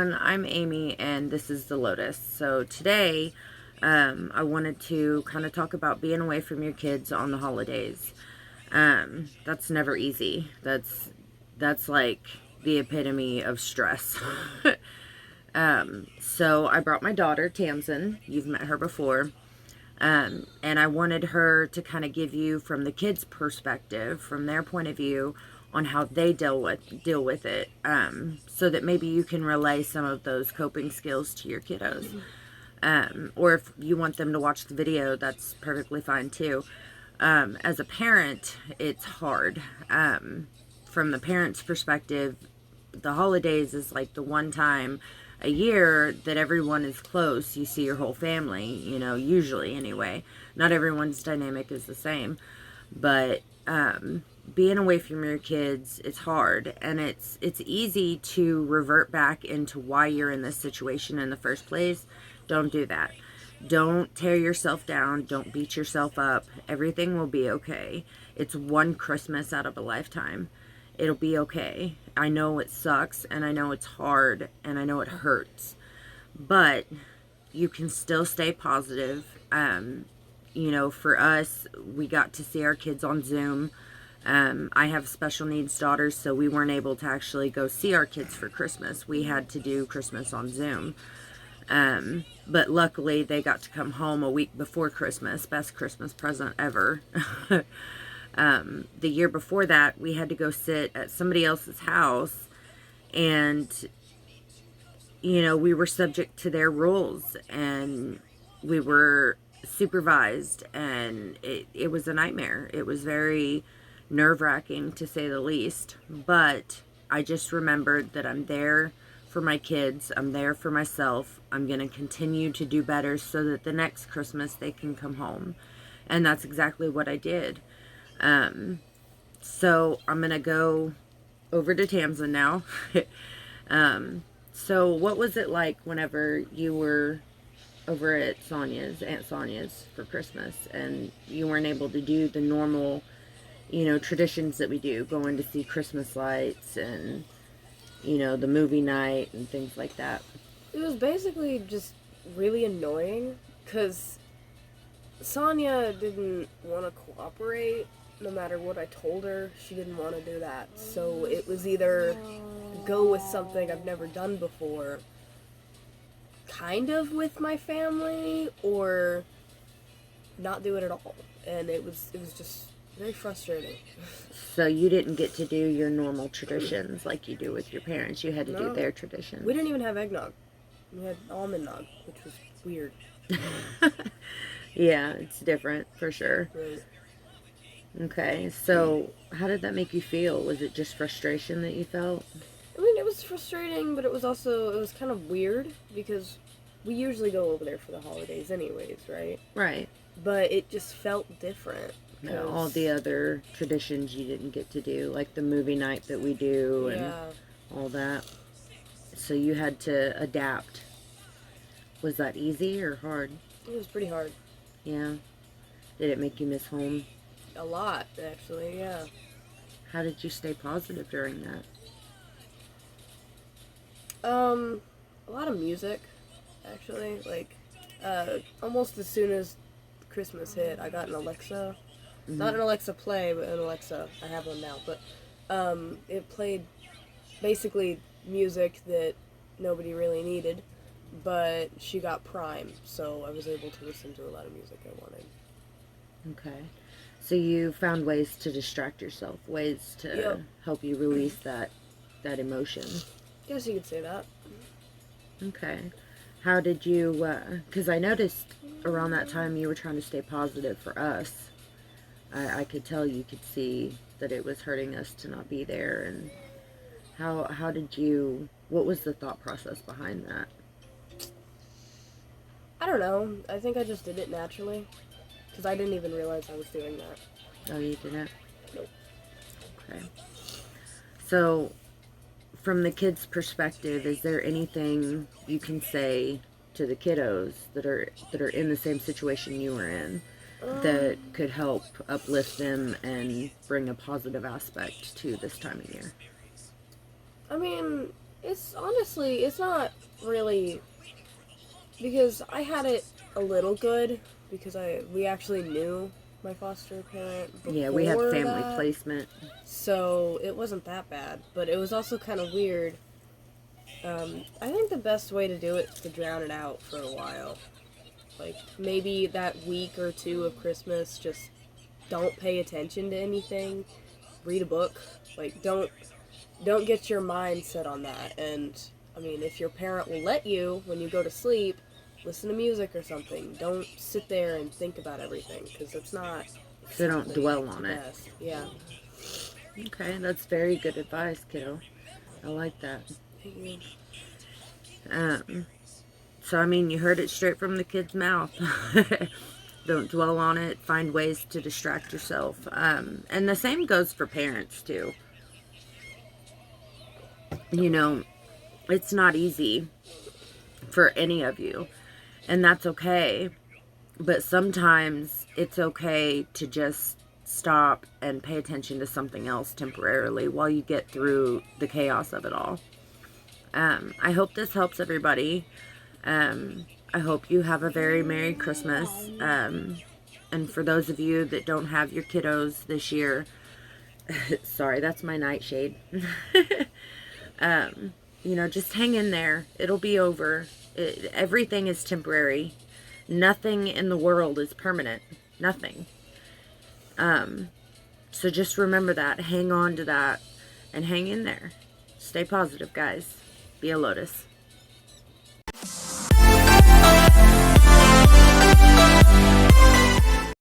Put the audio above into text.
everyone, I'm Amy and this is The Lotus. So today I wanted to kind of talk about being away from your kids on the holidays. That's never easy. That's like the epitome of stress. So I brought my daughter Tamsin. You've met her before. And I wanted her to kind of give you from the kids' perspective, from their point of view, on how they deal with it, so that maybe you can relay some of those coping skills to your kiddos. Or if you want them to watch the video, that's perfectly fine too. As a parent, it's hard. From the parent's perspective, the holidays is like the one time a year that everyone is close. You see your whole family, usually anyway. Not everyone's dynamic is the same, but being away from your kids, it's hard, and it's easy to revert back into why you're in this situation in the first place. Don't do that. Don't tear yourself down. Don't beat yourself up. Everything will be okay. It's one Christmas out of a lifetime. It'll be okay. I know it sucks, and I know it's hard, and I know it hurts, but you can still stay positive. For us, we got to see our kids on Zoom. I have special needs daughters, so we weren't able to actually go see our kids for Christmas. We had to do Christmas on Zoom. But luckily they got to come home a week before Christmas. Best Christmas present ever. The year before that, we had to go sit at somebody else's house, and we were subject to their rules, and we were supervised, and it was a nightmare. It was very nerve-wracking, to say the least, but I just remembered that I'm there for my kids. I'm there for myself. I'm going to continue to do better so that the next Christmas they can come home. And that's exactly what I did. So I'm going to go over to Tamsin now. So what was it like whenever you were over at Aunt Sonia's for Christmas, and you weren't able to do the normal, traditions that we do, going to see Christmas lights and, the movie night and things like that? It was basically just really annoying because Sonia didn't want to cooperate. No matter what I told her, she didn't want to do that. So it was either go with something I've never done before, kind of with my family, or not do it at all. And it was just very frustrating. So you didn't get to do your normal traditions like you do with your parents. You had to do their traditions. We didn't even have eggnog. We had almond nog, which was weird. Yeah, it's different for sure. Right. Okay, so how did that make you feel? Was it just frustration that you felt? I mean, it was frustrating, but it was kind of weird because we usually go over there for the holidays anyways, right? Right. But it just felt different. Yeah, all the other traditions you didn't get to do, like the movie night that we do and all that. So you had to adapt. Was that easy or hard? It was pretty hard. Yeah. Did it make you miss home? A lot, actually, yeah. How did you stay positive during that? A lot of music, actually. Like, almost as soon as Christmas hit, I got an Alexa. Mm-hmm. Not an Alexa Play, but an Alexa. I have one now, but it played basically music that nobody really needed, but she got Prime, so I was able to listen to a lot of music I wanted. Okay. So you found ways to distract yourself, ways to help you release that emotion. Guess you could say that. Okay. How did you, because I noticed around that time you were trying to stay positive for us. I could tell you could see that it was hurting us to not be there. And how did you, what was the thought process behind that? I don't know. I think I just did it naturally. Because I didn't even realize I was doing that. Oh, you didn't? Nope. Okay. So, from the kids' perspective, is there anything you can say to the kiddos that are in the same situation you were in that could help uplift them and bring a positive aspect to this time of year? I mean, It's honestly, it's not really, because I had it a little good because we actually knew my foster parent Yeah, we have before family that, placement. so it wasn't that bad. But it was also kind of weird. I think the best way to do it is to drown it out for a while. Like maybe that week or two of Christmas, just don't pay attention to anything. Read a book. Like don't get your mind set on that. And I mean, if your parent will let you when you go to sleep, listen to music or something. Don't sit there and think about everything because it's not. So don't dwell on it. Best. Yeah. Okay, that's very good advice, kiddo. I like that. So I mean, you heard it straight from the kid's mouth. Don't dwell on it. Find ways to distract yourself. And the same goes for parents too. You know, it's not easy for any of you, and that's okay. But sometimes it's okay to just stop and pay attention to something else temporarily while you get through the chaos of it all. I hope this helps everybody. I hope you have a very Merry Christmas. And for those of you that don't have your kiddos this year, sorry, that's my nightshade. You know, just hang in there. It'll be over. Everything is temporary. Nothing in the world is permanent. Nothing. So just remember that. Hang on to that. And hang in there. Stay positive, guys. Be a lotus.